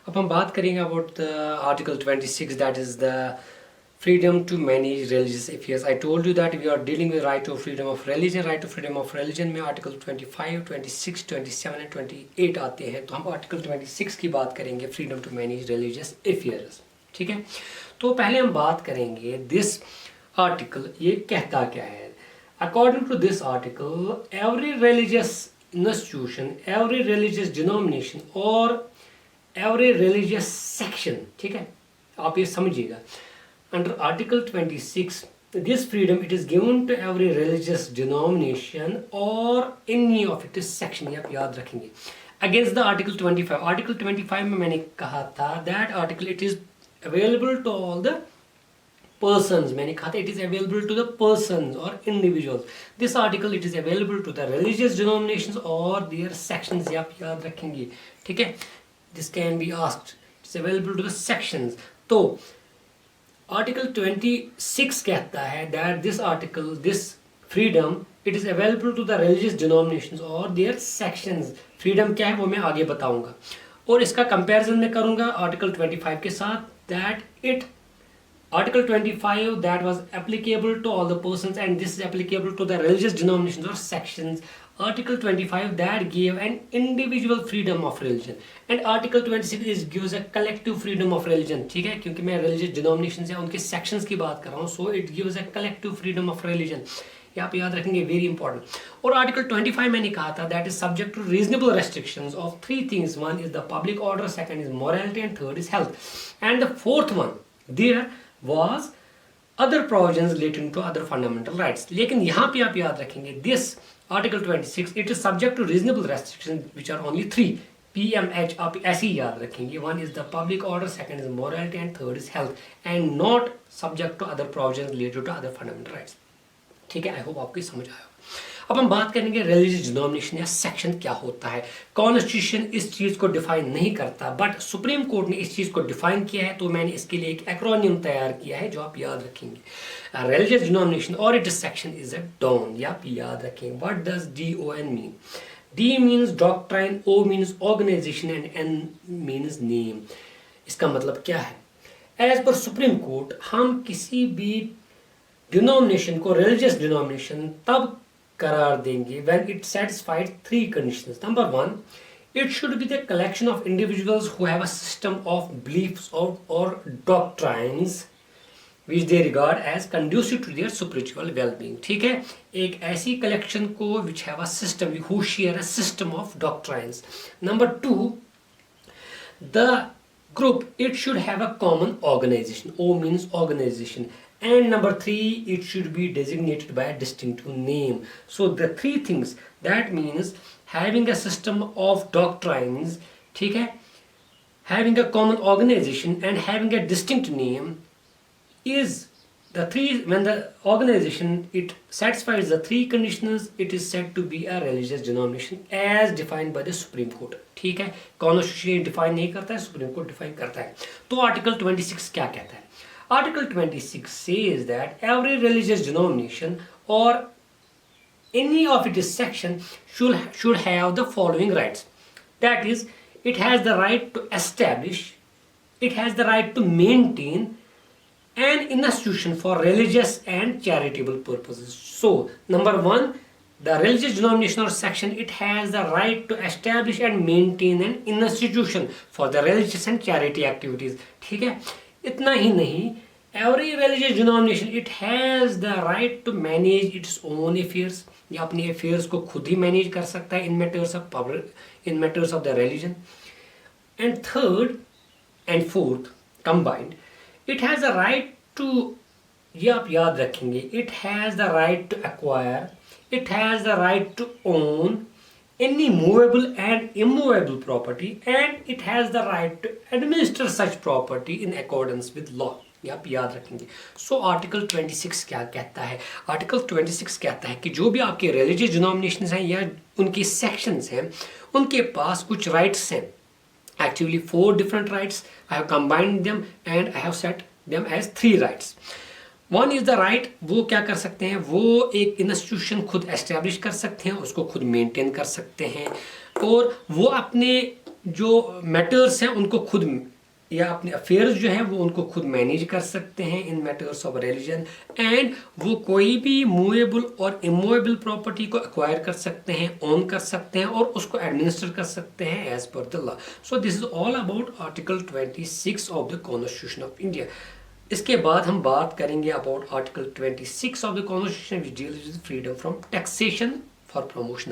अब हम बात करेंगे about the article 26 that is the freedom to manage religious affairs. I told you that we are dealing with right to freedom of religion. Right to freedom of religion में article 25, 26, 27 and 28 आते हैं. तो हम article 26 की बात करेंगे, freedom to manage religious affairs. ठीक है, तो पहले हम बात करेंगे दिस आर्टिकल ये कहता क्या है. According to this article, every religious institution, every religious denomination or every religious section, ठीक है, आप ये समझिएगा. Under Article 26, this freedom it is given to every religious denomination or any of its section. ये आप याद रखेंगे. Against the Article 25. Article 25 में मैंने कहा था that article it is available to all the persons. मैंने कहा था it is available to the persons or individuals. This article it is available to the religious denominations or their sections. ये आप याद रखेंगे. ठीक है. This can be asked. It is available to the sections. तो आर्टिकल 26 कहता है that this article, this freedom, it is available to the religious denominations or their sections. freedom क्या है वो मैं आगे बताऊंगा और इसका कंपैरिजन मैं करूंगा आर्टिकल 25 के साथ. that it Article 25 that was applicable to all the persons and this is applicable to the religious denominations or sections. Article 25 that gave an individual freedom of religion and Article 26 is gives a collective freedom of religion. ठीक है, क्योंकि मैं religious denominations या उनके sections की बात कर रहा हूँ, so it gives a collective freedom of religion. ये आप याद रखेंगे, वेरी इंपॉर्टेंट. और आर्टिकल 25 मैंने कहा था that is subject to reasonable restrictions of three things. One is the public order, second is morality and third is health. And the fourth one there was other provisions relating to other fundamental rights. लेकिन यहाँ पे आप याद रखेंगे this article 26 it is subject to reasonable restrictions which are only three. PMH आप ऐसे ही याद रखेंगे. One is the public order, second is morality and third is health and not subject to other provisions related to other fundamental rights. ठीक है, I hope आपको समझ आया. अब हम बात करेंगे रिलीजियस डिनोमिनेशन या सेक्शन क्या होता है. कॉन्स्टिट्यूशन इस चीज को डिफाइन नहीं करता बट सुप्रीम कोर्ट ने इस चीज को डिफाइन किया है, तो मैंने इसके लिए एक एक्रोनियम तैयार किया है जो आप याद रखेंगे. रिलीजियस डिनोमिनेशन और it section is a DON. ये आप याद रखेंगे. What does DON mean? D means doctrine, O means organisation and N means name. इसका मतलब क्या है? एज पर सुप्रीम कोर्ट हम किसी भी डिनोमिनेशन को रिलीजियस डिनोमिनेशन तब करार देंगे when it satisfies three conditions. Number one, it should be the collection of individuals who have a system of beliefs or doctrines which they regard as conducive to their spiritual well-being. ठीक है, एक ऐसी collection को which have a system, who share a system of doctrines. Number two, the group it should have a common organization. O means organization. And number three, it should be designated by a distinctive name. So the three things, that means having a system of doctrines, ठीक है, having a common organization and having a distinct name is the three. When the organization it satisfies the three conditions, it is said to be a religious denomination as defined by the Supreme Court. ठीक है, constitution define नहीं करता है, supreme court define करता है. तो article 26 क्या कहता है? Article 26 says that every religious denomination or any of its section should have the following rights. That is, it has the right to establish, it has the right to maintain an institution for religious and charitable purposes. So, number one, the religious denomination or section, it has the right to establish and maintain an institution for the religious and charity activities. ठीक है, इतना ही नहीं, every religious denomination it has the right to manage its own affairs. ये अपने affairs को खुद ही manage कर सकता है in matters of power, in matters of the religion. And third and fourth combined, it has the right to, ये आप याद रखेंगे, it has the right to acquire, it has the right to own any movable and immovable property and it has the right to administer such property in accordance with law. ये आप याद रखेंगे. So article 26 क्या कहता है? Article 26 कहता है कि जो भी आपके रिलीजियस डिनोमिनेशंस हैं या उनके सेक्शंस हैं, उनके पास कुछ राइट्स हैं. Actually 4 different rights. I have combined them and I have set them as 3 rights. One is the right, वो क्या कर सकते हैं, वो एक इंस्टीट्यूशन खुद एस्टेब्लिश कर सकते हैं, उसको खुद मेंटेन कर सकते हैं और वो अपने जो मैटर्स हैं उनको खुद या अपने अफेयर्स जो है वो उनको खुद मैनेज कर सकते हैं इन मैटर्स ऑफ रिलीजन, एंड वो कोई भी मूवेबल और इमूवेबल प्रॉपर्टी को एक्वायर कर सकते हैं, ओन कर सकते हैं और उसको एडमिनिस्टर कर सकते हैं as per the law. So this is all about article 26 of the constitution of India. इसके बाद हम बात करेंगे about article 26 of the constitution which deals with freedom from taxation for promotion.